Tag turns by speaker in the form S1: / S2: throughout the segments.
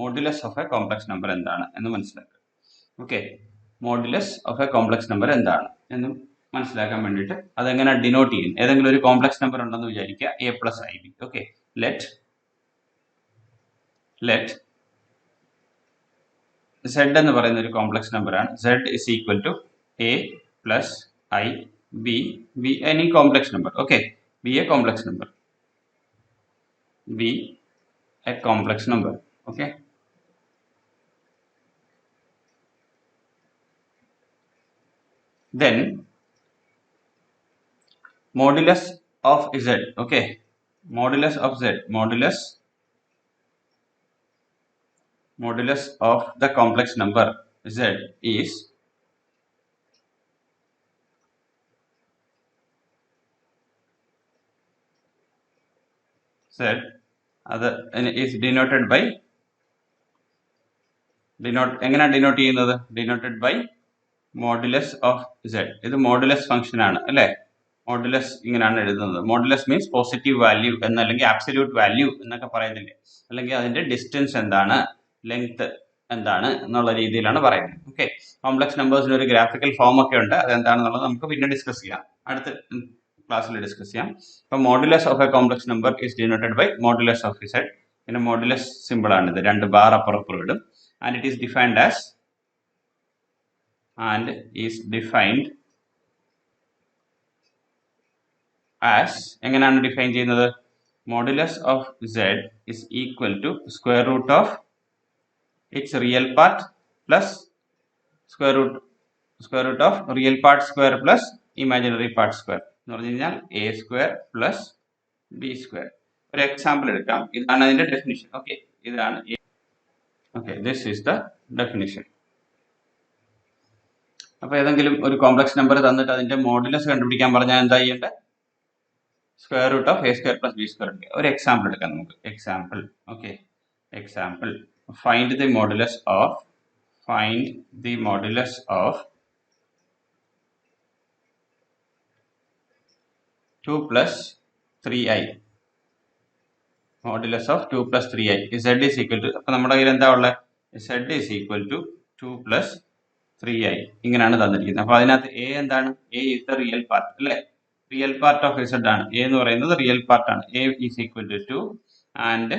S1: Modulus of a complex number എന്താണ് എന്ന് മനസ്സിലാക്കുക. Okay, modulus of a complex number എന്താണ് എന്ന് മനസ്സിലാക്കാൻ വേണ്ടിയിട്ട് അതെങ്ങനെ ഡിനോട്ട് ചെയ്യും. ഏതെങ്കിലും ഒരു കോംപ്ലക്സ് നമ്പർ ഉണ്ടെന്ന് വിചാരിക്കുക, a plus ib. Okay, let z എന്ന് പറയുന്ന ഒരു കോംപ്ലക്സ് നമ്പർ ആണ്. z is equal to a plus I b, any complex number. Okay, b a complex number, b a complex number. Okay, then modulus of z. Okay, modulus of z, modulus of the complex number z is is denoted by എങ്ങനെ denote ചെയ്യുന്നത്? Denoted by modulus of z. ഇത് modulus function ആണ് അല്ലേ? Modulus ഇങ്ങനെയാണ് എഴുതുന്നത്. Modulus means positive value എന്ന്, അല്ലെങ്കിൽ absolute value എന്നൊക്കെ പറയുന്നില്ലേ, അല്ലെങ്കിൽ അതിന്റെ ഡിസ്റ്റൻസ് എന്താണ്, ലെങ്ത് എന്താണ് എന്നുള്ള രീതിയിലാണ് പറയുന്നത്. ഓക്കെ, കോംപ്ലക്സ് നമ്പേഴ്സിന് ഒരു ഗ്രാഫിക്കൽ ഫോം ഒക്കെ ഉണ്ട്. അതെന്താണെന്നുള്ളത് നമുക്ക് പിന്നെ ഡിസ്കസ് ചെയ്യാം, അടുത്ത ക്ലാസ്സിൽ ഡിസ്കസ് ചെയ്യാം. അപ്പോൾ modulus of a complex number is denoted by modulus of z. പിന്നെ മോഡുലസ് സിമ്പിൾ ആണ്, ഇത് 2 ബാർ അപ്പുറപ്പുറം ഇടും. and it is defined as എങ്ങനെയാണ് ഡിഫൈൻ ചെയ്യുന്നത്? Modulus of z is equal to square root of its real part plus square root of real part square plus imaginary part square എന്ന് പറഞ്ഞു കഴിഞ്ഞാൽ a square plus b square. ഒരു example എടുക്കാം. ഇതാണ് അതിന്റെ definition. Okay, ഇതാണ്. Okay, this is the definition. അപ്പോൾ ഏതെങ്കിലും ഒരു കോംപ്ലക്സ് നമ്പർ തന്നിട്ട് അതിന്റെ മോഡുലസ് കണ്ടുപിടിക്കാൻ പറഞ്ഞാൽ എന്താ ചെയ്യേണ്ടത്? Square root of a square plus b square എടുക്കുക. ഒരു എക്സാമ്പിൾ എടുക്കാം നമുക്ക്. Example, okay, example find the modulus of 2 plus 3i. Modulus of 2 plus 3i. z is equal to, അപ്പോൾ നമ്മുടെ കയ്യിൽ എന്താ ഉള്ളത്? z is equal to 2 plus 3i. ഇങ്ങനെയാണ് തന്നിരിക്കുന്നത്. അപ്പോൾ അതിനകത്ത് a എന്താണ്? a is the real part അല്ലേ? റിയൽ പാർട്ട് ഓഫ് z ആണ്. a എന്ന് പറയുന്നത് റിയൽ പാർട്ട് ആണ്. a is equal to 2 and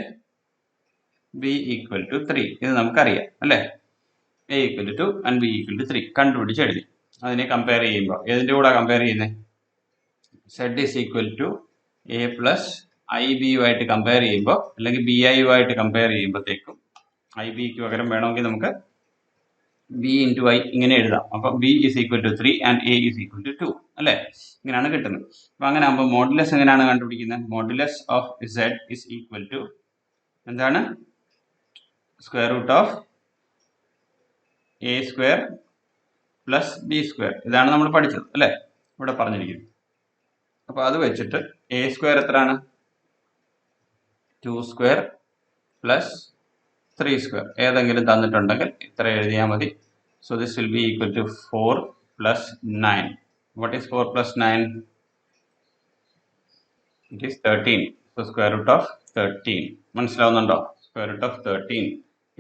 S1: b equal to 3. ഇത് നമുക്കറിയാം അല്ലേ? a equal to 2 and b equal to 3 കണ്ടുപിടിച്ച് എഴുതി. അതിനെ കമ്പയർ ചെയ്യുമ്പോൾ ഏതിൻ്റെ കൂടെ കമ്പയർ ചെയ്യുന്നത്? z is equal to a plus ib യുമായിട്ട് കമ്പയർ ചെയ്യുമ്പോൾ, അല്ലെങ്കിൽ bi യുമായിട്ട് കമ്പയർ ചെയ്യുമ്പോഴത്തേക്കും ib ക്ക് പകരം വേണമെങ്കിൽ നമുക്ക് b into i ഇങ്ങനെ എഴുതാം. അപ്പോൾ b is equal to 3 and a is equal to 2 അല്ലേ? ഇങ്ങനെയാണ് കിട്ടുന്നത്. അപ്പോൾ അങ്ങനെ ആകുമ്പോൾ മോഡുലസ് എങ്ങനെയാണ് കണ്ടുപിടിക്കുന്നത്? Modulus of z is equal to എന്താണ്? Square root of a square plus b square. ഇതാണ് നമ്മൾ പഠിച്ചത് അല്ലേ? ഇവിടെ പറഞ്ഞിരിക്കുന്നത്. അപ്പോൾ അത് വെച്ചിട്ട് a സ്ക്വയർ എത്രയാണ്? 2 സ്ക്വയർ പ്ലസ് 3 സ്ക്വയർ. ഏതെങ്കിലും തന്നിട്ടുണ്ടെങ്കിൽ ഇത്ര എഴുതിയാൽ മതി. So this will be equal to 4 plus 9. What is 4 plus 9? It is 13. So square root of 13. മനസ്സിലാവുന്നുണ്ടോ? Square root of 13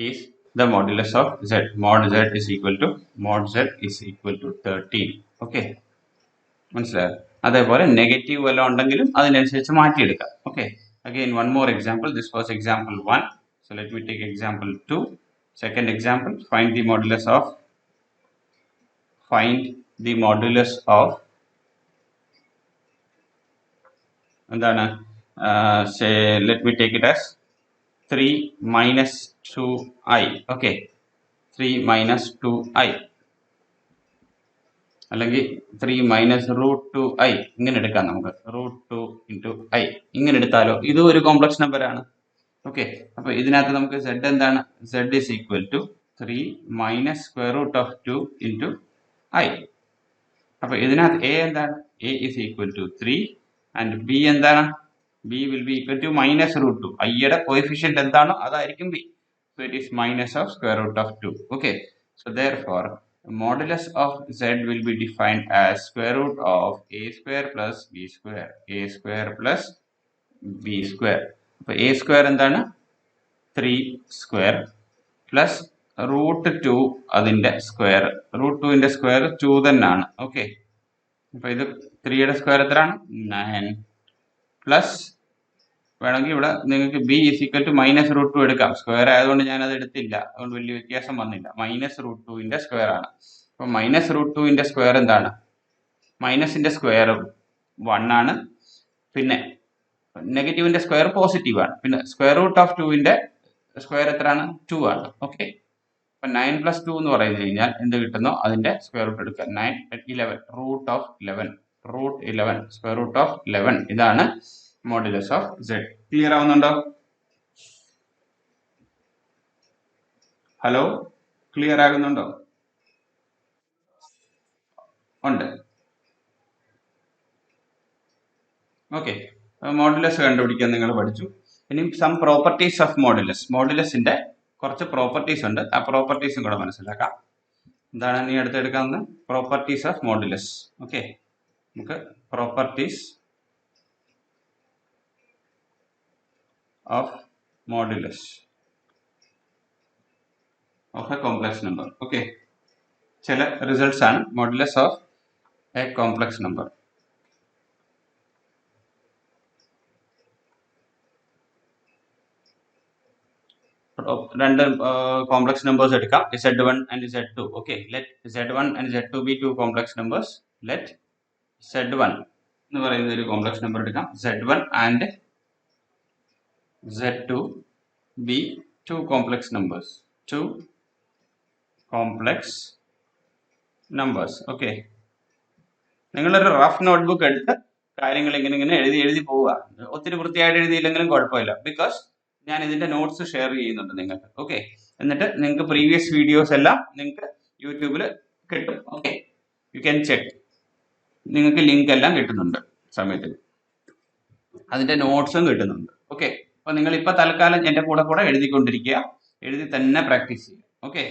S1: is the modulus of z. Mod z is equal to 13. Okay, മനസ്സിലായോ? അതേപോലെ negative വല്ലതും ഉണ്ടെങ്കിലും അതിനനുസരിച്ച് മാറ്റിയെടുക്കാം. Okay, again one more example. This was example 1. So let me take example 2. Second example, find the modulus of എന്താണ്? Say let me take it as 3 minus 2i. Okay, 3 minus 2i അല്ലെങ്കിൽ 3 minus root 2i ഇങ്ങനെ എടുക്കാം നമുക്ക്. Root 2 into i ഇങ്ങനെ എടുത്താലോ? ഇതും ഒരു complex number ആണ്. ഓക്കെ, അപ്പോൾ ഇതിനകത്ത് നമുക്ക് z എന്താണ്? z is equal to 3 minus square root of 2 into i. അപ്പോൾ ഇതിനകത്ത് a എന്താണ്? a is equal to 3 and b എന്താണ്? b will be equal to minus root 2. i യുടെ കോഎഫിഷ്യന്റ് എന്താണോ അതായിരിക്കും b. So it is minus of square root of 2. Okay, so therefore modulus of z will be defined as square root of a square plus b square. a square plus b square. അപ്പോൾ a square എന്താണ്? 3 square plus √2 അതിൻ്റെ square. √2ന്റെ square 2 തന്നെയാണ്. Okay, അപ്പോൾ ഇത് 3യുടെ square എത്രയാണ്? 9 plus വേണമെങ്കിൽ ഇവിടെ നിങ്ങൾക്ക് b = -√2 എടുക്കാം. സ്ക്വയർ ആയതുകൊണ്ട് ഞാനത് എടുത്തില്ല, അതുകൊണ്ട് വലിയ വ്യത്യാസം വന്നില്ല. -√2ന്റെ സ്ക്വയർ ആണ്. അപ്പോൾ -√2ന്റെ സ്ക്വയർ എന്താണ്? മൈനസിന്റെ സ്ക്വയർ 1 ആണ്. പിന്നെ നെഗറ്റീവിന്റെ സ്ക്വയർ പോസിറ്റീവ് ആണ്. പിന്നെ √2ന്റെ സ്ക്വയർ എത്രയാണ്? 2 ആണ്. ഓക്കെ, അപ്പം 9 + 2 എന്ന് പറഞ്ഞു കഴിഞ്ഞാൽ എന്ത് കിട്ടുന്നോ അതിന്റെ സ്ക്വയർ റൂട്ട് എടുക്കുക. 9 11 √11 √11 ഇതാണ് മോഡുലസ് ഓഫ് z. ക്ലിയർ ആവുന്നുണ്ടോ? ഹലോ, ക്ലിയർ ആകുന്നുണ്ടോ? ഉണ്ട്. ഓക്കെ, മോഡുലസ് കണ്ടുപിടിക്കാൻ നിങ്ങൾ പഠിച്ചു. ഇനി സം പ്രോപ്പർട്ടീസ് ഓഫ് മോഡുലസ്. മോഡുലസിന്റെ കുറച്ച് പ്രോപ്പർട്ടീസ് ഉണ്ട്, ആ പ്രോപ്പർട്ടീസും കൂടെ മനസ്സിലാക്കാം. എന്താണ് ഇനി അടുത്തെടുക്കാവുന്ന പ്രോപ്പർട്ടീസ് ഓഫ് മോഡുലസ്? ഓക്കെ, നമുക്ക് properties of modulus of a complex number. Okay, ചില റിസൾട്ട്സ് ആണ് modulus of a complex number. രണ്ട് കോംപ്ലക്സ് നമ്പേഴ്സ് എടുക്കാം, z1 and z2. Okay, let z1 and z2 be 2 complex numbers. Let z1 എന്ന് പറയുന്ന ഒരു complex number എടുക്കാം. z1 and z2 be 2 complex numbers. 2 complex numbers. Okay, നിങ്ങളൊരു rough notebook എടുത്ത് കാര്യങ്ങൾ ഇങ്ങനെ എഴുതി പോവുക. ഒത്തിരി വൃത്തിയായിട്ട് എഴുതിയില്ലെങ്കിലും കുഴപ്പമില്ല, ബിക്കോസ് ഞാൻ ഇതിന്റെ നോട്ട്സ് ഷെയർ ചെയ്യുന്നുണ്ട് നിങ്ങൾക്ക്. ഓക്കെ, എന്നിട്ട് നിങ്ങൾക്ക് പ്രീവിയസ് വീഡിയോസ് എല്ലാം നിങ്ങൾക്ക് യൂട്യൂബിൽ കിട്ടും. Okay, you can check. നിങ്ങൾക്ക് ലിങ്ക് എല്ലാം കിട്ടുന്നുണ്ട് സമയത്തിൽ, അതിന്റെ നോട്ട്സും കിട്ടുന്നുണ്ട്. ഓക്കെ, അപ്പൊ നിങ്ങൾ ഇപ്പൊ തൽക്കാലം എന്റെ കൂടെ എഴുതിക്കൊണ്ടിരിക്കുക, എഴുതി തന്നെ പ്രാക്ടീസ് ചെയ്യുക. ഓക്കെ,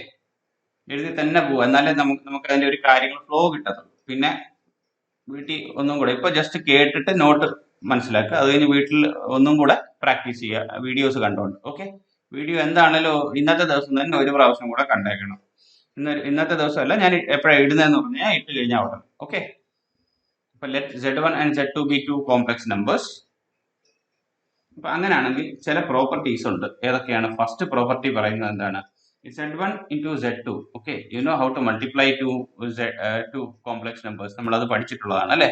S1: എഴുതി തന്നെ പോവുക, എന്നാലേ നമുക്ക് അതിന്റെ ഒരു കാര്യങ്ങൾ ഫ്ലോ കിട്ടത്തുള്ളൂ. പിന്നെ വീട്ടിൽ ഒന്നും കൂടെ ഇപ്പൊ ജസ്റ്റ് കേട്ടിട്ട് നോട്ട് മനസ്സിലാക്കുക, അത് കഴിഞ്ഞ് വീട്ടിൽ ഒന്നും കൂടെ പ്രാക്ടീസ് ചെയ്യുക വീഡിയോസ് കണ്ടുകൊണ്ട്. ഓക്കെ, വീഡിയോ എന്താണല്ലോ ഇന്നത്തെ ദിവസം തന്നെ ഒരു പ്രാവശ്യം കൂടെ കണ്ടേക്കണം. ഇന്നത്തെ ദിവസമല്ല, ഞാൻ എപ്പോഴാണ് ഇടുന്നതെന്ന് പറഞ്ഞാൽ ഇട്ട് കഴിഞ്ഞാൽ ഉടനെ. ഓക്കെ, അപ്പൊ let z1 and z2 be 2 complex numbers. അപ്പൊ അങ്ങനെയാണെങ്കിൽ ചില പ്രോപ്പർട്ടീസ് ഉണ്ട്. ഏതൊക്കെയാണ്? ഫസ്റ്റ് പ്രോപ്പർട്ടി പറയുന്നത് എന്താണ്? z1 into z2. Okay, you know how to multiply two complex numbers. നമ്മൾ അത് പഠിച്ചിട്ടുള്ളതാണ് അല്ലേ?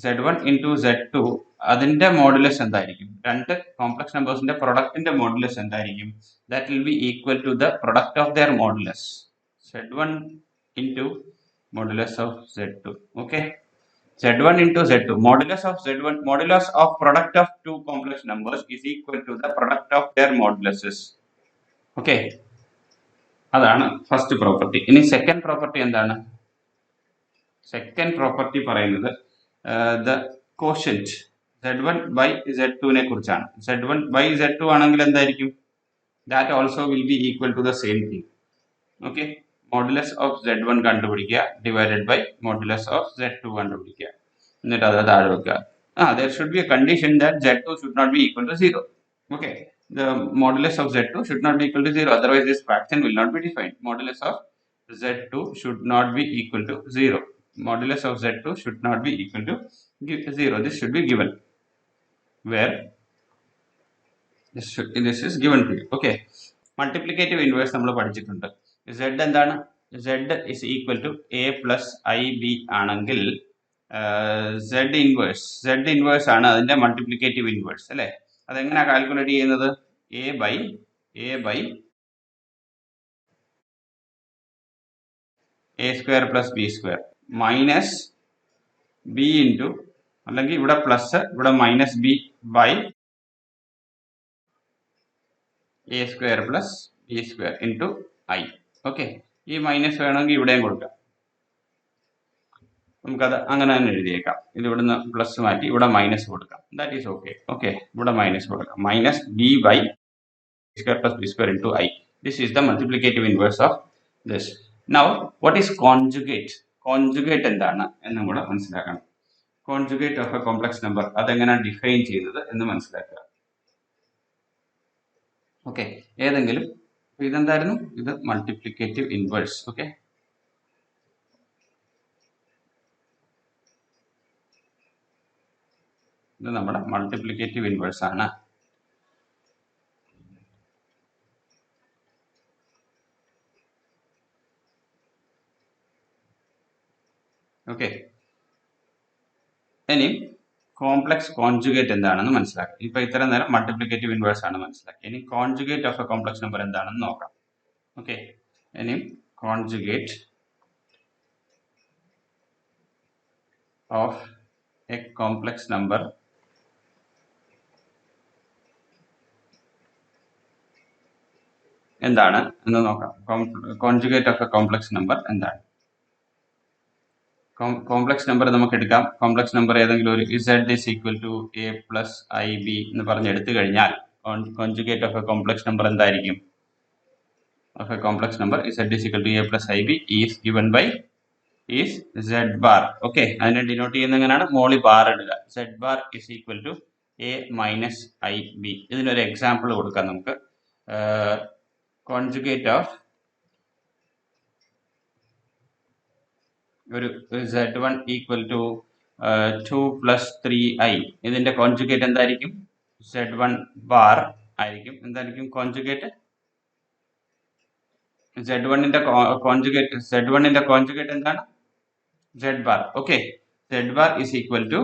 S1: z1 into z2 അതിന്റെ മോഡുലസ് എന്തായിരിക്കും? രണ്ട് കോംപ്ലക്സ് നമ്പേഴ്സിന്റെ പ്രൊഡക്റ്റിന്റെ മോഡുലസ് എന്തായിരിക്കും? That will be equal to the product of their modulus. z1 into modulus of z2. Okay, z1 into z2 modulus of product of two complex numbers is equal to the product of their moduluses. Okay, അതാണ് first property. ഇനി second property എന്താണ്? Second property പറയുന്നത് the quotient z1 by z2 നെ കുറിച്ചാണ്. z1 by z2 ആണെങ്കിൽ എന്തായിരിക്കും? That also will be equal to the same thing. Okay, modulus of z1 കണ്ടുപിടിക്കുക divided by modulus of z2 കണ്ടുപിടിക്കുക, എന്നിട്ട് അത് താഴെ വെക്കുക. there should be a condition that z2 should not be equal to 0. Okay, the modulus of z2 should not be equal to 0, otherwise this fraction will not be defined. Modulus of z2 should not be equal to 0. Modulus of z2 should not be equal to 0. This should be given, where this is given to you. Okay, multiplicative inverse നമ്മൾ പഠിച്ചിട്ടുണ്ട്. z എന്താണ്? z is equal to a plus ib ആണെങ്കിൽ z inverse ആണ് അതിന്റെ multiplicative inverse അല്ലേ? അതെങ്ങനെയാ calculate ചെയ്യുന്നത്? a by a square plus b square minus b into, അല്ലെങ്കിൽ ഇവിടെ പ്ലസ് ഇവിടെ minus b by a square plus b square into i. Okay, ഈ മൈനസ് വേണമെങ്കിൽ ഇവിടെയും കൊടുക്കാം, നമുക്കത് അങ്ങനെ തന്നെ എഴുതിയേക്കാം. ഇത് ഇവിടുന്ന് പ്ലസ് മാറ്റി ഇവിടെ മൈനസ് കൊടുക്കാം, ദാറ്റ് ഈസ് ഓക്കെ. ഓക്കെ, ഇവിടെ മൈനസ് കൊടുക്കാം, minus b by square plus B square into i. This is the multiplicative inverse of this. Now what is conjugate? Conjugate എന്താണ് എന്നും കൂടെ മനസ്സിലാക്കണം. Conjugate of a complex number അതെങ്ങനെയാണ് define ചെയ്തത് എന്ന് മനസ്സിലാക്കുക. ഓക്കെ, ഏതെങ്കിലും ഇതെന്തായിരുന്നു? ഇത് മൾട്ടിപ്ലിക്കേറ്റീവ് ഇൻവേഴ്സ്. ഓക്കെ, ഇത് നമ്മുടെ മൾട്ടിപ്ലിക്കേറ്റീവ് ഇൻവേഴ്സ് ആണ്. ഓക്കെ, ഇനി കോംപ്ലക്സ് കോൺജുഗേറ്റ് എന്താണെന്ന് മനസ്സിലാക്കി. ഇപ്പൊ ഇത്രയും നേരം മൾട്ടിപ്ലിക്കേറ്റീവ് ഇൻവേഴ്സ് ആണ് മനസ്സിലാക്കി. ഇനി conjugate of a complex number എന്താണെന്ന് നോക്കാം. ഓക്കെ, ഇനി conjugate of a complex number എന്താണ് എന്ന് നോക്കാം. Conjugate of a complex number എന്താണ്? കോംപ്ലക്സ് നമ്പർ നമുക്ക് എടുക്കാം. കോംപ്ലക്സ് നമ്പർ ഏതെങ്കിലും ഒരു z is equal to a plus ib എന്ന് പറഞ്ഞ് എടുത്തു കഴിഞ്ഞാൽ conjugate of a complex number എന്തായിരിക്കും? Of a complex number z is equal to a plus ib is given by is z bar. Okay, അതിനെ denote ചെയ്യുന്ന എങ്ങനെയാണ്? മോളി bar ഇടുക. z bar is equal to a minus ib. ഇതിനൊരു example കൊടുക്കാം നമുക്ക്. Conjugate of ഒരു z1 equal to 2 plus 3i. ഇതിന്റെ conjugate എന്തായിരിക്കും? z1 ബാർ ആയിരിക്കും. എന്തായിരിക്കും കോൺജുഗേറ്റ്? z1ന്റെ കോൺജുഗേറ്റ് എന്താണ്? z bar. Okay, z bar is equal to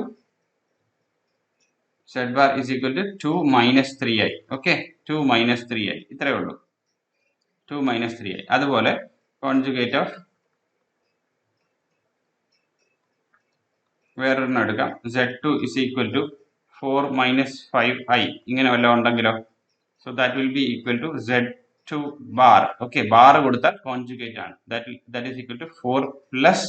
S1: 2 minus 3i. Okay, 2 minus 3i ഇത്രയേ ഉള്ളൂ. 2 മൈനസ് 3i. അതുപോലെ കോൺജുഗേറ്റ് ഓഫ് വേറൊരെണ്ണം എടുക്കാം. z2 is equal to 4 minus 5i. ഇങ്ങനെ വല്ലതും ഉണ്ടെങ്കിലോ? So that will be equal to z2 bar. Okay, bar കൊടുത്താൽ conjugate ആണ്. That is equal to 4 plus,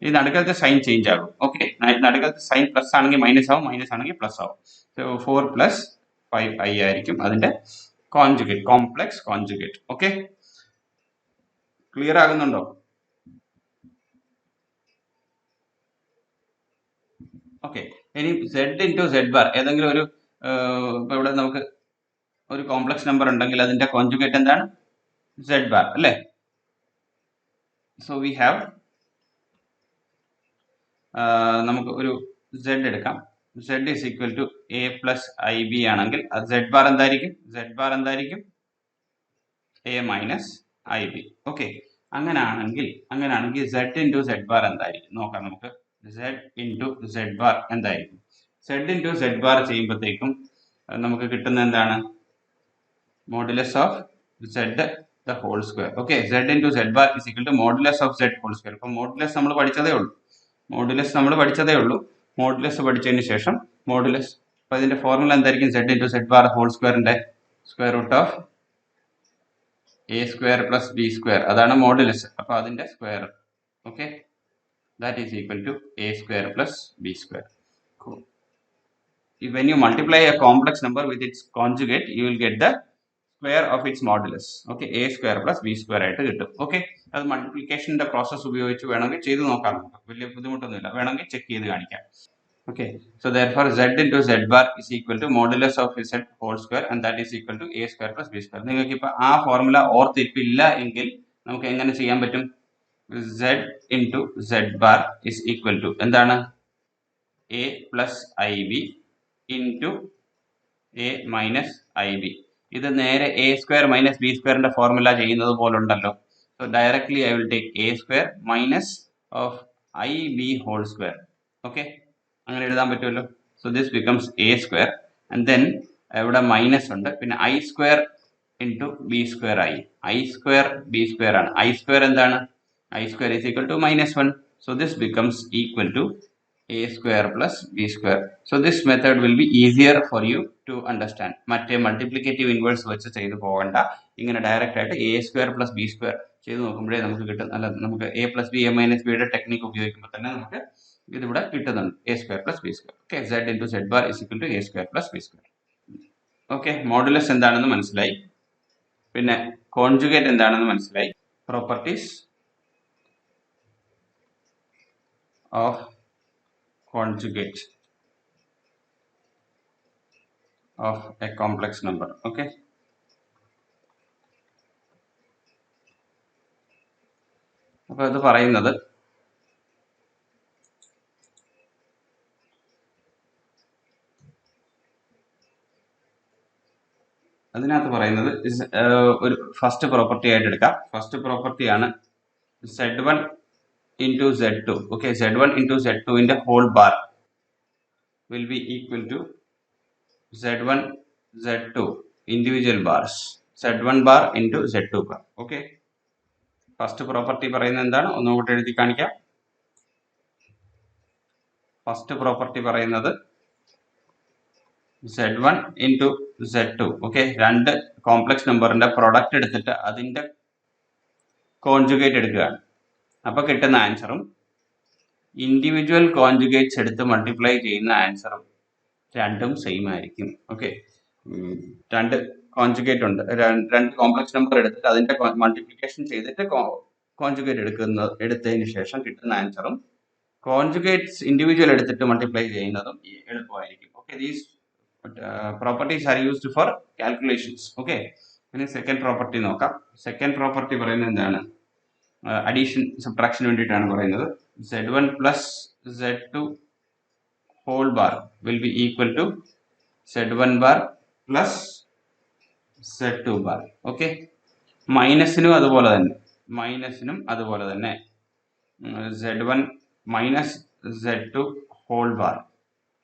S1: ഈ നടുക്കത്തെ സൈൻ ചേഞ്ച് ആകും. ഓക്കെ, നടുക്കത്തെ സൈൻ പ്ലസ് ആണെങ്കിൽ മൈനസ് ആവും, മൈനസ് ആണെങ്കിൽ പ്ലസ് ആവും. സോ 4 പ്ലസ് 5i ആയിരിക്കും അതിന്റെ conjugate, complex conjugate. Okay, clear ആകുന്നുണ്ടോ? ഓക്കെ, ഇനി z ഇൻറ്റു z ബാർ ഏതെങ്കിലും ഒരു ഇപ്പൊ ഇവിടെ നമുക്ക് ഒരു കോംപ്ലക്സ് നമ്പർ ഉണ്ടെങ്കിൽ അതിന്റെ കോൺജുഗേറ്റ് എന്താണ്? z ബാർ അല്ലേ? സോ വി ഹാവ് നമുക്ക് ഒരു z എടുക്കാം. z is equal to a plus ib ആണെങ്കിൽ z ബാർ എന്തായിരിക്കും? z ബാർ എന്തായിരിക്കും? a minus ib. ഓക്കെ, അങ്ങനെയാണെങ്കിൽ z ഇൻറ്റു z ബാർ എന്തായിരിക്കും നോക്കാം നമുക്ക്. z ഇൻറ്റു z ബാർ എന്തായിരിക്കും? z ഇൻറ്റു z ബാർ ചെയ്യുമ്പോഴത്തേക്കും നമുക്ക് കിട്ടുന്ന എന്താണ്? Modulus of z the whole square. Okay, z into z bar is equal to modulus of z whole square. ഇപ്പം modulus നമ്മൾ പഠിച്ചതേ ഉള്ളൂ. മോഡുലസ് പഠിച്ചതിന് ശേഷം മോഡുലസ്, അപ്പോൾ ഇതിന്റെ ഫോർമുല എന്തായിരിക്കും? z into z bar whole സ്ക്വയറിന്റെ square root of a square plus b square, അതാണ് മോഡുലസ്. അപ്പോൾ അതിന്റെ square. Okay, that is equal to a square plus b square. Cool. When you multiply a complex number with its conjugate, you will get the square of its modulus. Okay, a square plus b square ആയിട്ട് കിട്ടും. Okay, അത് മൾട്ടിപ്ലിക്കേഷന്റെ process ഉപയോഗിച്ച് വേണമെങ്കിൽ ചെയ്ത് നോക്കാം. നമുക്ക് വലിയ ബുദ്ധിമുട്ടൊന്നുമില്ല, വേണമെങ്കിൽ ചെക്ക് ചെയ്ത് കാണിക്കാം. Okay, so therefore z into z bar is equal to modulus of z whole square and that is equal to a square plus b square. നിങ്ങൾക്ക് ഇപ്പോൾ ആ ഫോർമുല ഓർത്തിപ്പില്ല എങ്കിൽ നമുക്ക് എങ്ങനെ ചെയ്യാൻ പറ്റും? z into z bar is equal to എന്താണ്? a plus ib into a minus ib. ഇത് നേരെ a square minus b square ന്റെ ഫോർമുല ചെയ്യുന്നത് പോലെ ഉണ്ടല്ലോ. So directly I will take a square minus of ib whole square. Okay, അങ്ങനെ എഴുതാൻ പറ്റുമല്ലോ. So this becomes a square and then ഇവിടെ മൈനസ് ഉണ്ട്, പിന്നെ i square into b square ആയി. i square b square ആണ്. i square എന്താണ്? I square is equal to minus 1. So this becomes equal to a square plus b square. So this method will be easier for you to understand. മറ്റേ multiplicative inverse വെച്ച് ചെയ്ത് പോകണ്ട, ഇങ്ങനെ direct ആയിട്ട് a square plus b square ചെയ്ത് നോക്കുമ്പോഴേ നമുക്ക് കിട്ടും. അല്ല, നമുക്ക് a plus b a minus b യുടെ ടെക്നിക്ക് ഉപയോഗിക്കുമ്പോൾ തന്നെ നമുക്ക് ഇതിവിടെ കിട്ടുന്നുണ്ട് a square plus b square. Okay, z into z bar is equal to a square plus b square. Okay, modulus എന്താണെന്ന് മനസ്സിലായി, പിന്നെ കോൺജുഗേറ്റ് എന്താണെന്ന് മനസ്സിലായി. Properties of conjugate of a complex number. Okay, അപ്പോൾ ഇത് പറയുന്നത് അതിനകത്ത് പറയുന്നത് ഒരു ഫസ്റ്റ് പ്രോപ്പർട്ടി ആയിട്ട് എടുക്കാം. ഫസ്റ്റ് പ്രോപ്പർട്ടിയാണ് Z1 into Z2. Okay, Z1 into Z2 in the whole bar will be equal to Z1 Z2 individual bars. Z1 bar into Z2 bar. Okay. First property പറയുന്നത് എന്താണ്? ഒന്നുകൂടി എഴുതി കാണിക്കാം. ഫസ്റ്റ് പ്രോപ്പർട്ടി പറയുന്നത് Z1 into Z2. Okay, രണ്ട് complex നമ്പറിന്റെ product എടുത്തിട്ട് അതിന്റെ കോൺജുഗേറ്റ് എടുക്കുകയാണ്. അപ്പോൾ കിട്ടുന്ന ആൻസറും ഇൻഡിവിജ്വൽ കോൺജുഗേറ്റ്സ് എടുത്ത് മൾട്ടിപ്ലൈ ചെയ്യുന്ന ആൻസറും രണ്ടും സെയിം ആയിരിക്കും. ഓക്കെ, രണ്ട് കോൺജുഗേറ്റ് ഉണ്ട്, രണ്ട് കോംപ്ലക്സ് നമ്പർ എടുത്തിട്ട് അതിന്റെ മൾട്ടിപ്ലിക്കേഷൻ ചെയ്തിട്ട് കോൺജുഗേറ്റ് എടുത്തതിന് ശേഷം കിട്ടുന്ന ആൻസറും കോൺജുഗേറ്റ്സ് ഇൻഡിവിജ്വൽ എടുത്തിട്ട് മൾട്ടിപ്ലൈ ചെയ്യുന്നതും എളുപ്പമായിരിക്കും. Okay, these properties are used for calculations. Okay, ഇനി സെക്കൻഡ് പ്രോപ്പർട്ടി നോക്കാം. സെക്കൻഡ് പ്രോപ്പർട്ടി പറയുന്നത് എന്താണ്? അഡീഷൻ സബ്ട്രാക്ഷന് വേണ്ടിയിട്ടാണ് പറയുന്നത്. Z1 plus Z2 whole bar will be equal to Z1 bar plus Z2 bar. Okay, മൈനസിനും അതുപോലെ തന്നെ Z1 minus Z2 whole bar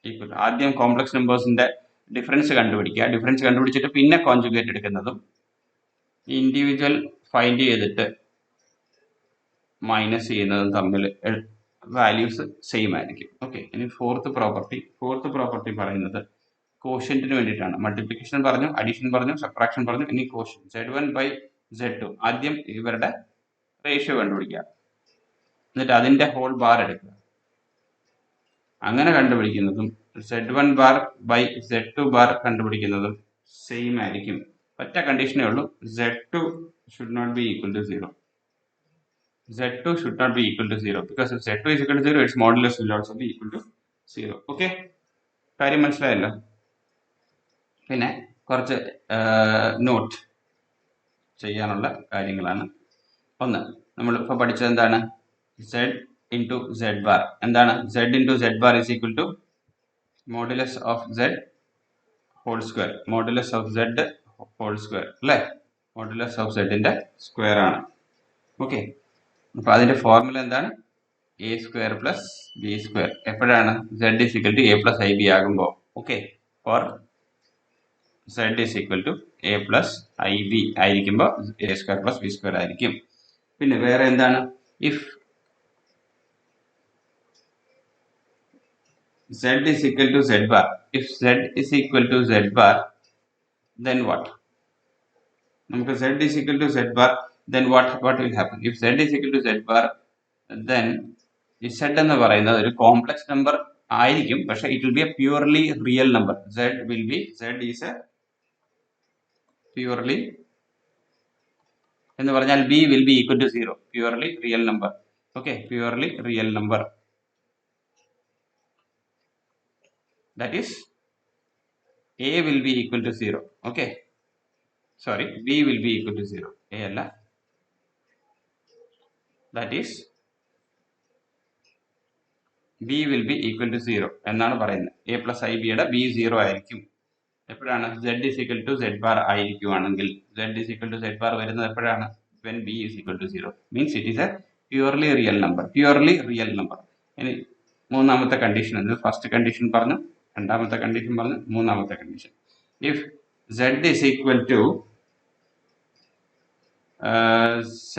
S1: equal. ആദ്യം കോംപ്ലക്സ് നമ്പേഴ്സിന്റെ ഡിഫറൻസ് കണ്ടുപിടിക്കുക. ഡിഫറൻസ് കണ്ടുപിടിച്ചിട്ട് പിന്നെ കോൺജുഗേറ്റ് എടുക്കുന്നതും ഇൻഡിവിജ്വൽ ഫൈൻഡ് ചെയ്തിട്ട് മൈനസ് ചെയ്യുന്നതും തമ്മിൽ വാല്യൂസ് സെയിം ആയിരിക്കും. ഓക്കെ, ഇനി ഫോർത്ത് പ്രോപ്പർട്ടി പറയുന്നത് കോഷ്യന്റിന് വേണ്ടിയിട്ടാണ്. മൾട്ടിപ്ലിക്കേഷൻ പറഞ്ഞു, അഡീഷൻ പറഞ്ഞു, സബ്ട്രാക്ഷൻ പറഞ്ഞു, ഇനി കോഷ്യൻ. Z1 by Z2 ആദ്യം ഇവരുടെ റേഷ്യോ കണ്ടുപിടിക്കുക, എന്നിട്ട് അതിന്റെ ഹോൾ ബാർ എടുക്കുക. അങ്ങനെ കണ്ടുപിടിക്കുന്നതും Z1 bar by Z2 bar കണ്ടുപിടിക്കുന്നതും സെയിം ആയിരിക്കും. ഒറ്റ കണ്ടീഷനേ ഉള്ളൂ, Z2 should not be equal to 0. Z2 should not be equal to 0 because if Z2 is equal to 0, its modulus will also be equal to 0. Okay, കാര്യം മനസ്സിലായല്ലോ. പിന്നെ കുറച്ച് not ചെയ്യാനുള്ള കാര്യങ്ങളാണ്. ഒന്ന്, നമ്മൾ ഇപ്പോൾ പഠിച്ചത് എന്താണ്? Z into Z bar. എന്താണ്? Z into Z bar is equal to modulus of Z whole square. Modulus of Z whole square അല്ലേ? Modulus of Z ന്റെ സ്ക്വയർ ആണ്. ഓക്കെ, അപ്പോൾ അതിന്റെ ഫോർമുല എന്താണ്? A square plus B square. എപ്പോഴാണ്? Z is equal to A plus IB ആകുമ്പോൾ. Okay, for Z is equal to A plus IB ആയിരിക്കുമ്പോൾ A square plus B square ആയിരിക്കും. പിന്നെ വേറെ എന്താണ്? If Z is equal to Z bar. If Z is equal to Z bar, then what? നമുക്ക് Z is equal to Z bar, then what will happen? If Z is equal to Z bar, then Z എന്ന് പറയുന്നത് ഒരു complex number ആയിരിക്കും, പക്ഷെ it will be A purely real number. Z is a purely എന്ന് പറഞ്ഞാൽ B will be equal to 0. Purely real number. Okay, purely real number. That is A will be equal to 0. Okay, sorry, B will be equal to 0. A അല്ല, that is B will be equal to 0 എന്നാണ് പറയുന്നത്. A plus IB യുടെ B 0 ആയിരിക്കും. എപ്പോഴാണ്? Z is equal to Z bar ആയിരിക്കുവാണെങ്കിൽ. Z is equal to Z bar വരുന്നത് എപ്പോഴാണ്? When B is equal to 0. Means it is a purely real number. ഇനി മൂന്നാമത്തെ condition എന്ത്? ഫസ്റ്റ് കണ്ടീഷൻ പറഞ്ഞു, രണ്ടാമത്തെ കണ്ടീഷൻ പറഞ്ഞു, മൂന്നാമത്തെ condition. If Z is equal to Z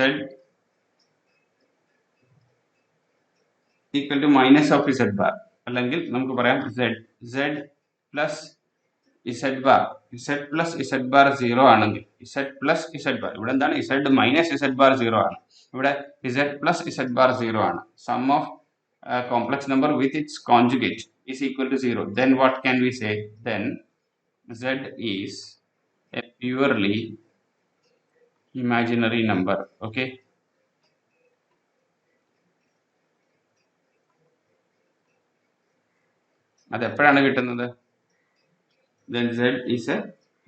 S1: equal to minus of Z bar, അല്ലെങ്കിൽ നമുക്ക് പറയാം Z plus Z bar, Z plus Z bar 0 ആണെങ്കിൽ Z plus Z bar, ഇവിടെ എന്താണ്? Z minus Z bar 0 ആണ്, ഇവിടെ Z plus Z bar 0 ആണ്. Sum of complex number with its conjugate is equal to 0. Then what can we say? Then Z is a purely imaginary number. Okay, അത് എപ്പോഴാണ് കിട്ടുന്നത്? Then Z is a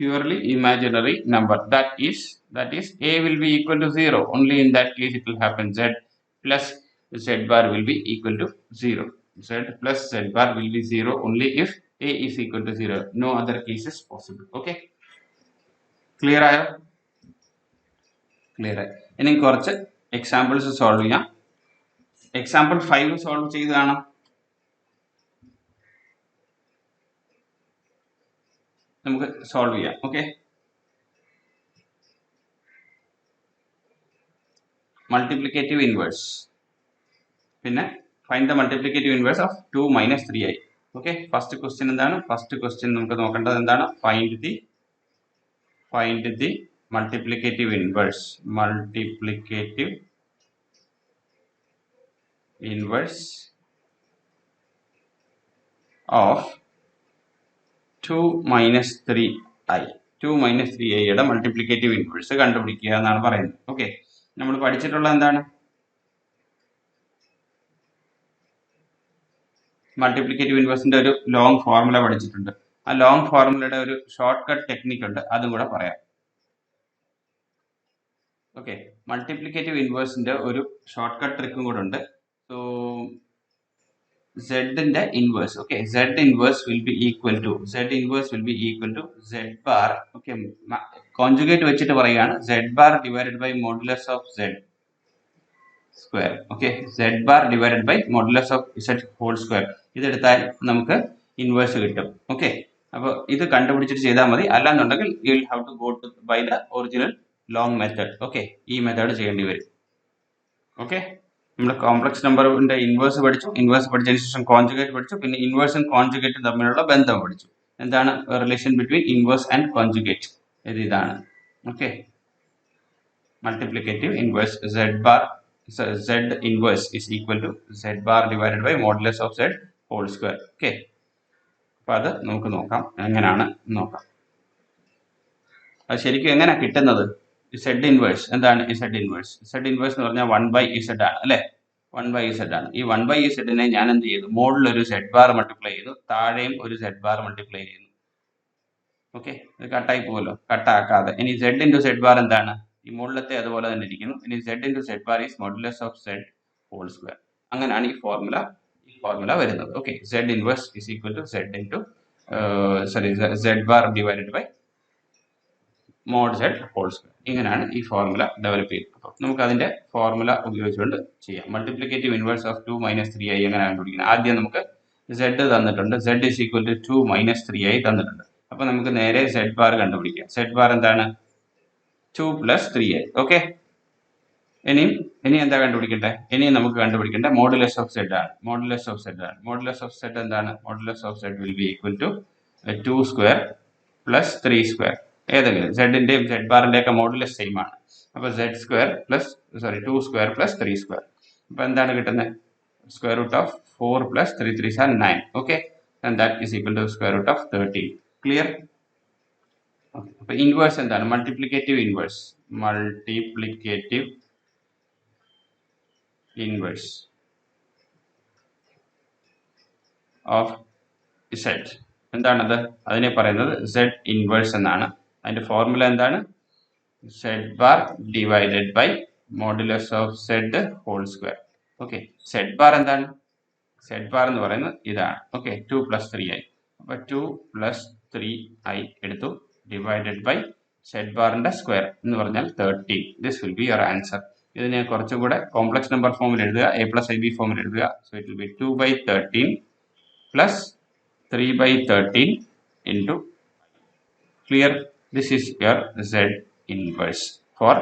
S1: purely imaginary number. That is A will be equal to 0. Only in that case it will happen. Z plus z bar will be equal to 0. Z plus z bar will be 0 only if a is equal to 0. No other case is possible. Okay, clear ആയോ? Clear ആയി. ഇനി കുറച്ച് examples solve ചെയ്യാം. Example 5 solve ചെയ്ത് കാണാം. നമുക്ക് solve ചെയ്യാം. Okay, multiplicative inverse, പിന്നെ find the multiplicative inverse of 2 minus 3i. Okay, first question എന്താണ്? ഫസ്റ്റ് ക്വസ്റ്റ്യൻ നമുക്ക് നോക്കേണ്ടത് എന്താണ്? Find the multiplicative inverse of 2 minus 3i. 2 minus 3i യുടെ മൾട്ടിപ്ലിക്കേറ്റീവ് ഇൻവേഴ്സ് കണ്ടുപിടിക്കുക എന്നാണ് പറയുന്നത്. ഓക്കെ, നമ്മൾ പഠിച്ചിട്ടുള്ള എന്താണ്? മൾട്ടിപ്ലിക്കേറ്റീവ് ഇൻവേഴ്സിന്റെ ഒരു ലോങ് ഫോർമുല പഠിച്ചിട്ടുണ്ട്. ആ ലോങ് ഫോർമുലയുടെ ഒരു ഷോർട്ട് കട്ട് ടെക്നിക് ഉണ്ട്, അതും കൂടെ പറയാം. ഓക്കെ, മൾട്ടിപ്ലിക്കേറ്റീവ് ഇൻവേഴ്സിന്റെ ഒരു ഷോർട്ട് കട്ട് ട്രിക്കും കൂടെ ഉണ്ട്. സോ z-ന്റെ inverse, okay, z inverse will be equal to z bar. Okay, conjugate വെച്ചിട്ട് പറയുകയാണ്, z bar divided by modulus of z square. Okay, z bar divided by modulus of z whole square. ഇതെടുത്താൽ നമുക്ക് inverse കിട്ടും. Okay, അപ്പോൾ ഇത് കണ്ടുപിടിച്ചിട്ട് ചെയ്താൽ മതി. അല്ലാന്നുണ്ടെങ്കിൽ you will have to go to by the original long method. Okay, ഈ മെത്തേഡ് ചെയ്യേണ്ടി വരും. ഓക്കെ, നമ്മൾ കോംപ്ലക്സ് നമ്പറിന്റെ ഇൻവേഴ്സ് പഠിച്ചു. ഇൻവേഴ്സ് പഠിച്ചതിന് ശേഷം കോൺജുഗേറ്റ് പഠിച്ചു. പിന്നെ ഇൻവേഴ്സും കോൺജുഗേറ്റും തമ്മിലുള്ള ബന്ധം പഠിച്ചു. എന്താണ് relation between inverse and conjugate? ഇതാണ്. Okay, multiplicative inverse z inverse is equal to z bar divided by modulus of z whole square. Okay, അപ്പോൾ അത് നമുക്ക് നോക്കാം, എങ്ങനെയാണ് നോക്കാം. അത് ശരിക്കും എങ്ങനെ കിട്ടുന്നത്? z ഇൻവേഴ്സ് എന്താണ്? z ഇൻവേഴ്സ് എന്ന് പറഞ്ഞാൽ 1/z ആണ് അല്ലേ? 1/z ആണ്. ഈ 1/zനെ ഞാൻ എന്ത് ചെയ്തു? മുകളിൽ ഒരു z ബാർ മൾട്ടിപ്ലൈ ചെയ്തു, താഴെയും ഒരു z ബാർ മൾട്ടിപ്ലൈ ചെയ്യുന്നു. ഓക്കെ, ഇത് കട്ടായി പോകുമല്ലോ, കട്ടാക്കാതെ. ഇനി z ഇൻറ്റു z ബാർ എന്താണ്? ഈ മുകളിലത്തെ അതുപോലെ തന്നെ ഇരിക്കുന്നു. ഇനി z into z bar is modulus of z whole square. അങ്ങനെയാണ് ഈ ഫോർമുല വരുന്നത്. Okay, z inverse is equal to z bar divided by mod z whole square. ഇങ്ങനെയാണ് ഈ ഫോർമുല ഡെവലപ്പ് ചെയ്യുന്നത്. നമുക്ക് അതിന്റെ ഫോർമുല ഉപയോഗിച്ചുകൊണ്ട് ചെയ്യാം. Multiplicative inverse of 2 minus 3i എങ്ങനെ കണ്ടുപിടിക്കുന്നത്? ആദ്യം നമുക്ക് z തന്നിട്ടുണ്ട്, z is equal to 2 minus 3i തന്നിട്ടുണ്ട്. അപ്പൊ നമുക്ക് നേരെ z ബാർ കണ്ടുപിടിക്കാം. z ബാർ എന്താണ്? 2 പ്ലസ് 3i. ഓക്കെ, ഇനി എന്താ കണ്ടുപിടിക്കണ്ടേ? ഇനി നമുക്ക് കണ്ടുപിടിക്കേണ്ട മോഡുലസ് ഓഫ് z ആണ്. മോഡുലസ് ഓഫ് z എന്താണ്? Modulus of z will be equal to 2 square plus 3 square. ഏതെങ്കിലും z-ന്റെയും z ബാറിന്റെ ഒക്കെ മോഡുലസ് സെയിം ആണ്. അപ്പൊ 2 സ്ക്വയർ പ്ലസ് 3 സ്ക്വയർ. അപ്പൊ എന്താണ് കിട്ടുന്നത്? Square root of 4 plus 3 3 are 9. Okay, and that is equal to square root of 13. Clear? അപ്പൊ ഇൻവേഴ്സ് എന്താണ്? മൾട്ടിപ്ലിക്കേറ്റീവ് ഇൻവേഴ്സ് ഓഫ് z എന്താണത്? അതിനെ പറയുന്നത് z ഇൻവേഴ്സ് എന്നാണ്. അതിന്റെ ഫോർമുല എന്താണ്? z bar divided by modulus of z whole square. Okay, z bar എന്താണ്? z bar എന്ന് പറയുന്നത് ഇതാണ്. Okay, 2 plus 3i. അപ്പൊ 2 പ്ലസ് 3i എടുത്തു, ഡിവൈഡഡ് ബൈ z ബാറിന്റെ സ്ക്വയർ എന്ന് പറഞ്ഞാൽ 13. This will be your answer. ഇതിനെ കുറച്ചും കൂടെ കോംപ്ലക്സ് നമ്പർ ഫോമിൽ എഴുതുക, a പ്ലസ് ib ഫോമിൽ എഴുതുക. So it will be 2/13 plus 3/13 into. Clear? This is your z inverse for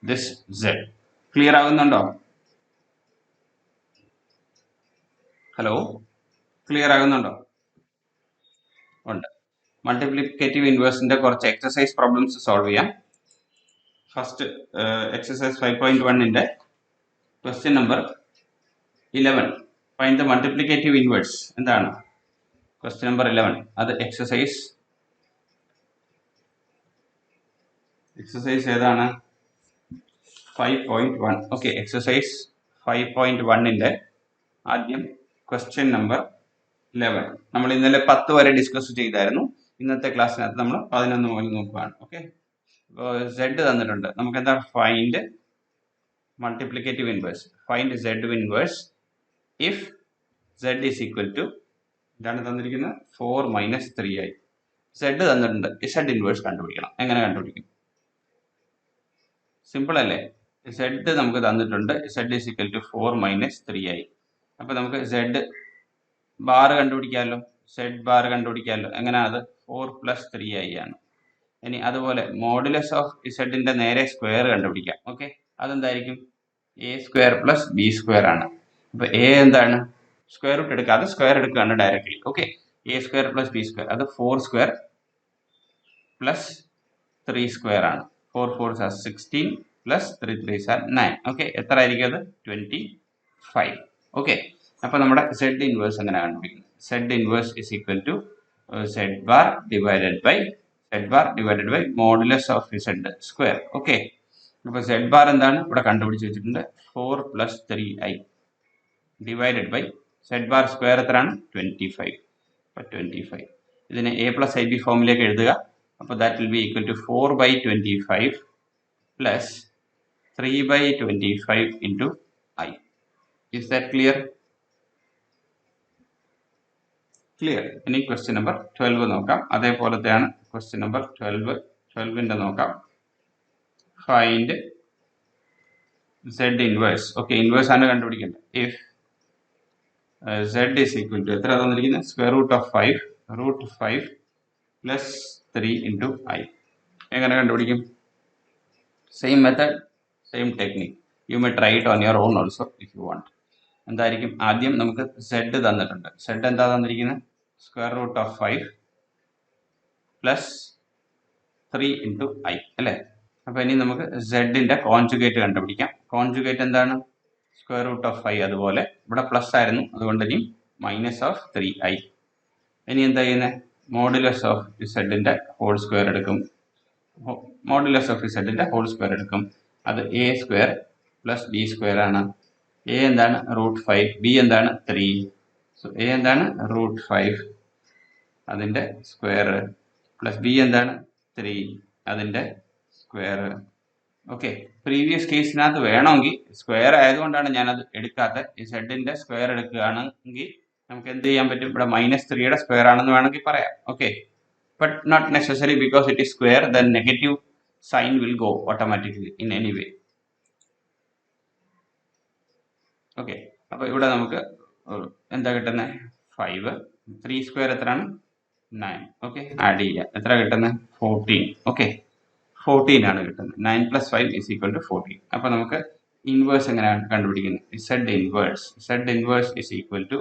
S1: this z. Clear ആകുന്നുണ്ടോ? ഹലോ, ക്ലിയർ ആകുന്നുണ്ടോ? ഉണ്ട്. മൾട്ടിപ്ലിക്കേറ്റീവ് ഇൻവേഴ്സിന്റെ കുറച്ച് എക്സസൈസ് പ്രോബ്ലംസ് സോൾവ് ചെയ്യാം. ഫസ്റ്റ് എക്സസൈസ് 5.1ന്റെ question number 11. Find the multiplicative inverse. എന്താണ് ക്വസ്റ്റ്യൻ നമ്പർ 11? അത് exercise ഏതാണ്? 5.1. ഓക്കെ, എക്സസൈസ് 5.1ന്റെ ആദ്യം ക്വസ്റ്റ്യൻ നമ്പർ 11. നമ്മൾ ഇന്നലെ 10 വരെ ഡിസ്കസ് ചെയ്തായിരുന്നു. ഇന്നത്തെ ക്ലാസ്സിനകത്ത് നമ്മൾ 11 മുതൽ നോക്കുകയാണ്. ഓക്കെ, z തന്നിട്ടുണ്ട്. നമുക്ക് എന്താ? Find multiplicative inverse. Find Z inverse if Z is equal to ഇതാണ് തന്നിരിക്കുന്നത് 4 minus 3i. Z തന്നിട്ടുണ്ട്, Z ഇൻവേഴ്സ് കണ്ടുപിടിക്കണം. എങ്ങനെ കണ്ടുപിടിക്കും? സിമ്പിൾ അല്ലേ? Z നമുക്ക് തന്നിട്ടുണ്ട്, Z is equal to 4 minus 3i. അപ്പോൾ നമുക്ക് Z ബാർ കണ്ടുപിടിക്കാമല്ലോ, Z ബാർ കണ്ടുപിടിക്കാമല്ലോ. എങ്ങനെയാണത്? 4 plus 3i ആണ്. ഇനി അതുപോലെ മോഡുലസ് ഓഫ് ഇസഡിന്റെ നേരെ സ്ക്വയർ കണ്ടുപിടിക്കാം. ഓക്കെ, അതെന്തായിരിക്കും? A square plus B square ആണ്. അപ്പൊ എ എന്താണ്? സ്ക്വയർ റൂട്ട് എടുക്കാതെ സ്ക്വയർ എടുക്കുകയാണ് directly. Okay, A square plus B square, അത് 4 സ്ക്വയർ പ്ലസ് 3 സ്ക്വയർ ആണ്. 4 4s are 16 plus 3 3s are 9. Okay, എത്ര ആയിരിക്കും അത്? 25. ഓക്കെ, അപ്പൊ നമ്മുടെ സെഡ് ഇൻവേഴ്സ് എങ്ങനെ കണ്ടുപിടിക്കുന്നത്? Zed inverse is equal to zed bar divided by modulus of zed square. Okay, അപ്പൊ സെഡ് ബാർ എന്താണ്? ഇവിടെ കണ്ടുപിടിച്ച് വെച്ചിട്ടുണ്ട്, 4 plus 3i divided by zed bar square എത്രയാണ്? 25. അപ്പൊ 25 ഇതിനെ a പ്ലസ് ib ഫോമിലേക്ക് എഴുതുക. അപ്പോൾ that will be equal to 4/25 plus 3/25 into i. Is that clear? Clear. ഇനി ക്വസ്റ്റ്യൻ നമ്പർ 12 നോക്കാം. അതേപോലത്തെയാണ് ക്വസ്റ്റ്യൻ നമ്പർ 12ന്റെ നോക്കാം. Find Z inverse. Okay, inverse ആണ് കണ്ടുപിടിക്കേണ്ടത്. If Z is equal to എത്ര തന്നിരിക്കുന്നത്? Square root of 5 plus 3 into i. എങ്ങനെ കണ്ടുപിടിക്കും? Same method, same technique. You may try it on your own also if you want. എന്തായിരിക്കും? ആദ്യം നമുക്ക് Z തന്നിട്ടുണ്ട്. Z എന്താ തന്നിരിക്കുന്നത്? Square root of 5 plus 3 into i അല്ലേ? അപ്പോൾ ഇനി നമുക്ക് സെഡിന്റെ കോൺജുഗേറ്റ് കണ്ടുപിടിക്കാം. കോൺജുഗേറ്റ് എന്താണ്? Square root of 5. അതുപോലെ ഇവിടെ പ്ലസ് ആയിരുന്നു, അതുകൊണ്ട് ഇനി മൈനസ് ഓഫ് 3i. ഇനി എന്താ ചെയ്യുന്നത്? മോഡുലസ് ഓഫ് സെഡിന്റെ ഹോൾ സ്ക്വയർ എടുക്കും. മോഡുലസ് ഓഫ് സെഡിന്റെ ഹോൾ സ്ക്വയർ എടുക്കും. അത് A square plus B square ആണ്. എ എന്താണ്? √5. ബി എന്താണ്? 3. സോ എ എന്താണ്? √5 അതിന്റെ സ്ക്വയർ പ്ലസ് ബി എന്താണ്? 3 അതിന്റെ സ്ക്വയർ. ഓക്കെ, പ്രീവിയസ് കേസിനകത്ത് വേണമെങ്കിൽ സ്ക്വയർ ആയതുകൊണ്ടാണ് ഞാനത് എടുക്കാത്തത്. ഈ സെഡിന്റെ സ്ക്വയർ എടുക്കുകയാണെങ്കിൽ നമുക്ക് എന്ത് ചെയ്യാൻ പറ്റും? ഇവിടെ -3യുടെ സ്ക്വയർ ആണെന്ന് വേണമെങ്കിൽ പറയാം. Okay, but not necessary, because it is square, then negative sign will go automatically in any way. Okay, അപ്പോൾ ഇവിടെ നമുക്ക് എന്താ കിട്ടുന്നത്? 5. 3 സ്ക്വയർ എത്രയാണ്? 9. ഓക്കെ, ആഡ് ചെയ്യുക. എത്ര കിട്ടുന്നത്? 14. ഓക്കെ, 14 ആണ് കിട്ടുന്നത്. 9 plus 5 is equal to 14. അപ്പോൾ നമുക്ക് ഇൻവേഴ്സ് എങ്ങനെയാണ് കണ്ടുപിടിക്കുന്നത്? Z inverse is equal to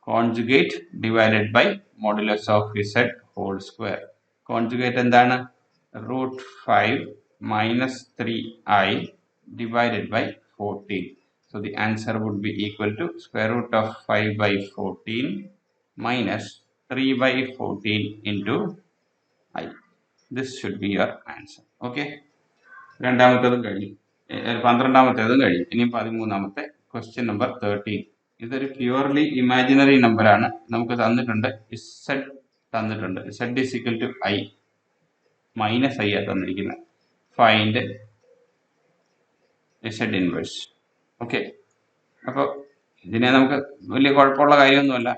S1: conjugate divided by modulus of Z whole square. Conjugate എന്താണ്? √5 minus 3i divided by 14. So the answer would be equal to square root of 5/14 minus 3/14 into i. This should be your answer. Okay, രണ്ടാമത്തേതും കഴിഞ്ഞു, 12ാമത്തേതും കഴിഞ്ഞു. ഇനി 13ാമത്തെ question number 13. ഇതൊരു purely imaginary number ആണ്. നമുക്ക് തന്നിട്ടുണ്ട്, Z തന്നിട്ടുണ്ട്. Z is equal to i minus i തന്നിരിക്കുന്നത്. Find Z inverse. ഓക്കെ, അപ്പോൾ ഇതിനെ നമുക്ക് വലിയ കുഴപ്പമുള്ള കാര്യമൊന്നുമല്ല.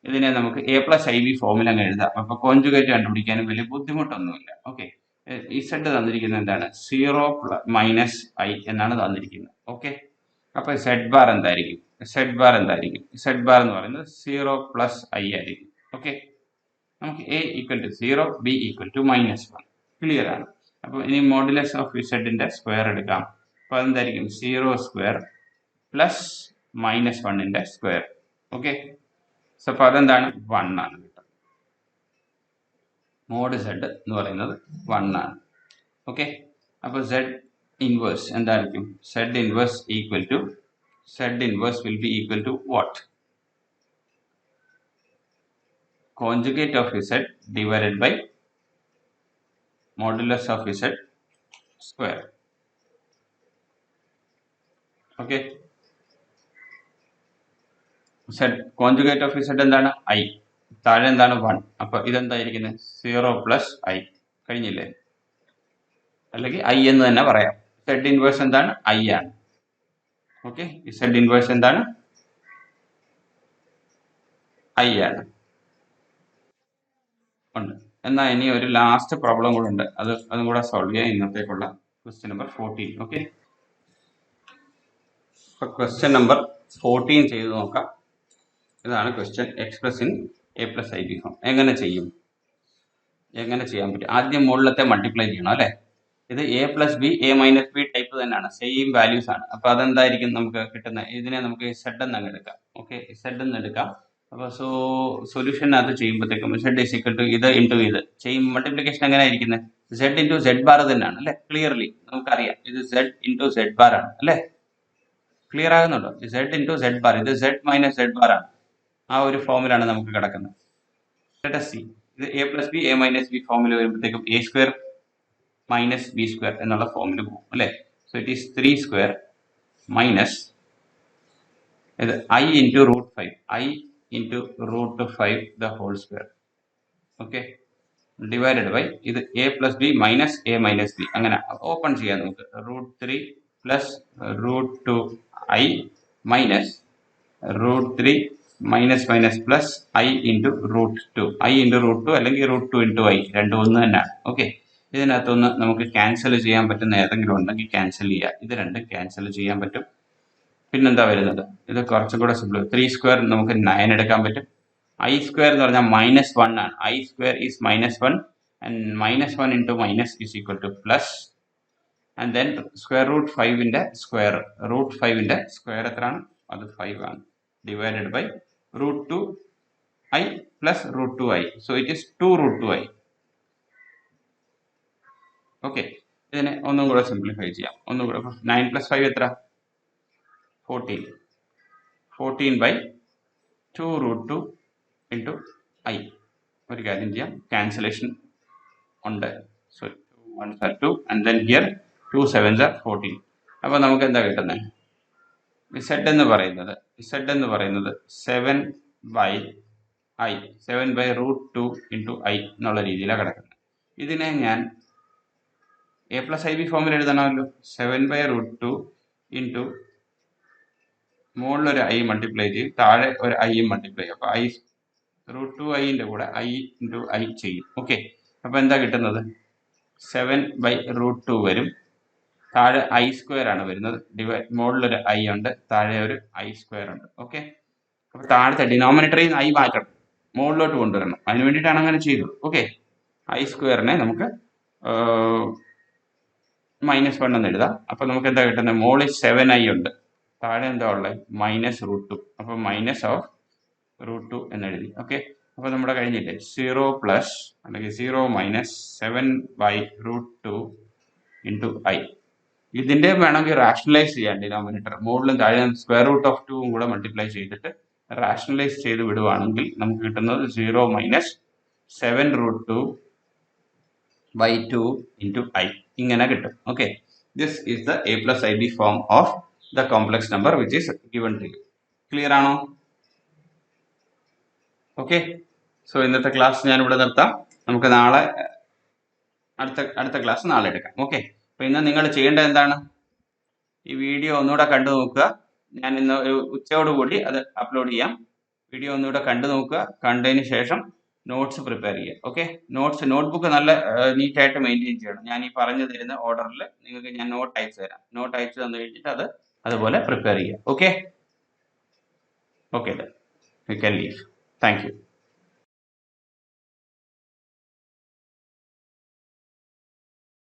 S1: ഇതിനെ നമുക്ക് a പ്ലസ് ib ഫോമിൽ അങ്ങ് എഴുതാം. അപ്പോൾ കോൺജുഗേറ്റ് കണ്ടുപിടിക്കാനും വലിയ ബുദ്ധിമുട്ടൊന്നുമില്ല. ഓക്കെ, Z തന്നിരിക്കുന്നത് എന്താണ്? 0 മൈനസ് i എന്നാണ് തന്നിരിക്കുന്നത്. ഓക്കെ, അപ്പോൾ Z ബാർ എന്തായിരിക്കും? Z ബാർ എന്ന് പറയുന്നത് 0 പ്ലസ് i ആയിരിക്കും. ഓക്കെ, നമുക്ക് a equal to 0, b equal to -1. Clear ആണ്. അപ്പോൾ ഇനി മോഡുലസ് ഓഫ് സെഡിന്റെ സ്ക്വയർ എടുക്കാം. അപ്പോൾ അതെന്തായിരിക്കും? 0 സ്ക്വയർ പ്ലസ് -1ന്റെ സ്ക്വയർ. ഓക്കെ, സോ അപ്പോൾ അതെന്താണ്? 1 ആണ് കിട്ടുന്നത്. മോഡ് Z എന്ന് പറയുന്നത് 1 ആണ്. ഓക്കെ, അപ്പോൾ Z ഇൻവേഴ്സ് എന്തായിരിക്കും? Z inverse will be equal to what? Conjugate of Z divided by modulus of Z square. Okay, Z conjugate of Z എന്താണ്? I. താഴെ എന്താണ്? 1. അപ്പോൾ ഇതെന്തായിരിക്കുന്നത്? 0 പ്ലസ് i. കഴിഞ്ഞില്ലേ? അല്ലെങ്കിൽ i എന്ന് തന്നെ പറയാം. സെഡ് ഇൻവേഴ്സ് എന്താണ്? ഐ ആണ്. ഓക്കെ, സെഡ് ഇൻവേഴ്സ് എന്താണ്? ഐ ആണ്. ഉണ്ട്. എന്നാൽ ഇനി ഒരു ലാസ്റ്റ് പ്രോബ്ലം കൂടെ ഉണ്ട്, അതും കൂടെ സോൾവ് ചെയ്യാം ഇന്നത്തേക്കുള്ള ക്വസ്റ്റ്യൻ നമ്പർ 14. ഓക്കെ, അപ്പൊ ക്വസ്റ്റ്യൻ നമ്പർ 14 ചെയ്ത് നോക്കാം. ഇതാണ് question. Express in A plus I b form. എങ്ങനെ ചെയ്യാൻ പറ്റും? ആദ്യം മുകളിലത്തെ മൾട്ടിപ്ലൈ ചെയ്യണം അല്ലെ. ഇത് A plus B, A minus B type തന്നെയാണ്, സെയിം വാല്യൂസ് ആണ്. അപ്പൊ അതെന്തായിരിക്കും നമുക്ക് കിട്ടുന്നത്? ഇതിനെ നമുക്ക് സെഡ് എന്ന് എടുക്കാം. ഓക്കെ, സെഡ് എന്ന് എടുക്കാം. അപ്പോൾ സൊല്യൂഷനകത്ത് ചെയ്യുമ്പോഴത്തേക്കും സെഡ് ഈസ് ഈക്വൽ ടു ഇത് ഇൻറ്റു ഇത് ചെയ്യും. മൾട്ടിപ്ലിക്കേഷൻ എങ്ങനെ ആയിരിക്കുന്നത്? സെഡ് ഇൻറ്റു സെഡ് ബാർ തന്നെയാണ് അല്ലെ. ക്ലിയർലി നമുക്കറിയാം ഇത് സെഡ് ഇൻറ്റു സെഡ് ബാർ ആണ് അല്ലെ. ക്ലിയർ ആകുന്നുണ്ടോ? സെഡ് ഇൻറ്റു സെഡ് ബാർ, ഇത് സെഡ് മൈനസ് സെഡ് ബാർ ആണ്. ആ ഒരു ഫോമിലാണ് നമുക്ക് കിടക്കുന്നത്. Let us see. ഇത് A plus B, A minus B ഫോമിൽ വരുമ്പോഴത്തേക്കും A square minus B square എന്നുള്ള ഫോമിൽ പോകും അല്ലെ. So it is 3 square minus ഇത് I into root 5, I into root 5 the whole square. Okay, divided by ഇത് A plus B minus A minus B. അങ്ങനെ open ചെയ്യാം നമുക്ക്. Root 3 plus root 2 i minus root 3 minus minus plus i into root 2, i into root 2 അല്ലെങ്കിൽ root 2 into I, രണ്ടും ഒന്ന് തന്നെയാണ്. Okay, ഇതിനകത്തൊന്ന് നമുക്ക് cancel ചെയ്യാൻ പറ്റുന്ന ഏതെങ്കിലും ഉണ്ടെങ്കിൽ ക്യാൻസൽ ചെയ്യുക. ഇത് രണ്ടും ക്യാൻസൽ ചെയ്യാൻ പറ്റും. പിന്നെന്താ വരുന്നത്? ഇത് കുറച്ചും കൂടെ സിമ്പിൾ. 3 സ്ക്വയർ നമുക്ക് 9 എടുക്കാൻ പറ്റും. ഐ സ്ക്വയർ എന്ന് പറഞ്ഞാൽ -1 ആണ്. I square is -1 and -1 into minus is equal to plus and then square root 5ന്റെ സ്ക്വയർ, റൂട്ട് 5ന്റെ സ്ക്വയർ എത്രയാണ്? അത് 5 ആണ്. Divided by root 2 I plus root 2 I. So it is 2 root 2 I. Okay, ഇതിനെ ഒന്നും കൂടെ സിംപ്ലിഫൈ ചെയ്യാം. ഒന്നും കൂടെ 9 പ്ലസ് 5 എത്ര? 14. 14 ബൈ 2 റൂട്ട് 2 ഇൻറ്റു ഐ. ഒരു കാര്യം ചെയ്യാം, ക്യാൻസലേഷൻ ഉണ്ട്. So 2 1s are 2 and then here 2 7s are 14. അപ്പോൾ നമുക്ക് എന്താ കിട്ടുന്നത്? Z എന്ന് പറയുന്നത് 7 by i, 7 by root 2 into i എന്നുള്ള രീതിയിലാണ് കിടക്കുന്നത്. ഇതിനെ ഞാൻ എ പ്ലസ് ഐ ബി ഫോമിൽ എഴുതണമല്ലോ. 7 ബൈ റൂട്ട് 2 ഇൻറ്റു മുകളിലൊരു ഐ മൾട്ടിപ്ലൈ ചെയ്യും, താഴെ ഒരു ഐയും മൾട്ടിപ്ലൈ ചെയ്യും. അപ്പോൾ ഐ റൂട്ട് 2 ഐൻ്റെ കൂടെ ഐ ഇൻറ്റു ഐ ചെയ്യും. ഓക്കെ, അപ്പോൾ എന്താ കിട്ടുന്നത്? 7 ബൈ റൂട്ട് 2 വരും, താഴെ ഐ സ്ക്വയർ ആണ് വരുന്നത്. മുകളിലൊരു ഐ ഉണ്ട്, താഴെ ഒരു ഐ സ്ക്വയർ ഉണ്ട്. ഓക്കെ, അപ്പോൾ താഴത്തെ ഡിനോമിനേറ്ററിൽ നിന്ന് ഐ മാറ്റണം, മുകളിലോട്ട് കൊണ്ടുവരണം. അതിന് വേണ്ടിയിട്ടാണ് അങ്ങനെ ചെയ്തത്. ഓക്കെ, ഐ സ്ക്വയറിനെ നമുക്ക് -1 എന്ന് എഴുതാം. അപ്പോൾ നമുക്ക് എന്താ കിട്ടുന്നത്? മുകളിൽ 7i ഉണ്ട്, താഴെ എന്താ ഉള്ളത്? -√2. അപ്പോൾ മൈനസ് ഓഫ് √2 എന്ന് എഴുതി. ഓക്കെ, അപ്പോൾ നമ്മുടെ കഴിഞ്ഞില്ലേ? 0 പ്ലസ് അല്ലെങ്കിൽ 0 minus 7 by root 2 into i. ഇതിൻ്റെ വേണമെങ്കിൽ റാഷണലൈസ് ചെയ്യാം ഡിനോമിനേറ്റർ. മുകളിലും താഴെ സ്ക്വയർ റൂട്ട് ഓഫ് 2 കൂടെ മൾട്ടിപ്ലൈ ചെയ്തിട്ട് റാഷണലൈസ് ചെയ്ത് വിടുവാണെങ്കിൽ നമുക്ക് കിട്ടുന്നത് 0 minus 7 root 2 by 2 into i. ഇങ്ങനെ കിട്ടും. Okay, this is the a plus I b form of the complex number which is given to you. Clear ആണോ? ഓക്കെ, സോ ഇന്നത്തെ class ഞാൻ ഇവിടെ നിർത്താം. നമുക്ക് നാളെ അടുത്ത ക്ലാസ് നാളെ എടുക്കാം. ഓക്കെ, അപ്പോൾ ഇന്ന് നിങ്ങൾ ചെയ്യേണ്ടത് എന്താണ്? ഈ വീഡിയോ ഒന്നുകൂടെ കണ്ടു നോക്കുക. ഞാൻ ഇന്ന് ഒരു ഉച്ചയോടുകൂടി അത് അപ്ലോഡ് ചെയ്യാം. വീഡിയോ ഒന്നുകൂടെ കണ്ടു നോക്കുക. കണ്ടതിന് ശേഷം നോട്ട്സ് പ്രിപ്പയർ ചെയ്യുക. ഓക്കെ, നോട്ട്ബുക്ക് നല്ല നീറ്റായിട്ട് മെയിൻറ്റെയിൻ ചെയ്യണം. ഞാൻ ഈ പറഞ്ഞു തരുന്ന ഓർഡറിൽ നിങ്ങൾക്ക് ഞാൻ നോട്ട് അയച്ചു തരാം. നോട്ട് അയച്ചു തന്നു കഴിഞ്ഞിട്ട് അത് അതുപോലെ പ്രിപ്പയർ ചെയ്യുക. Okay, okay, you can leave. Thank you.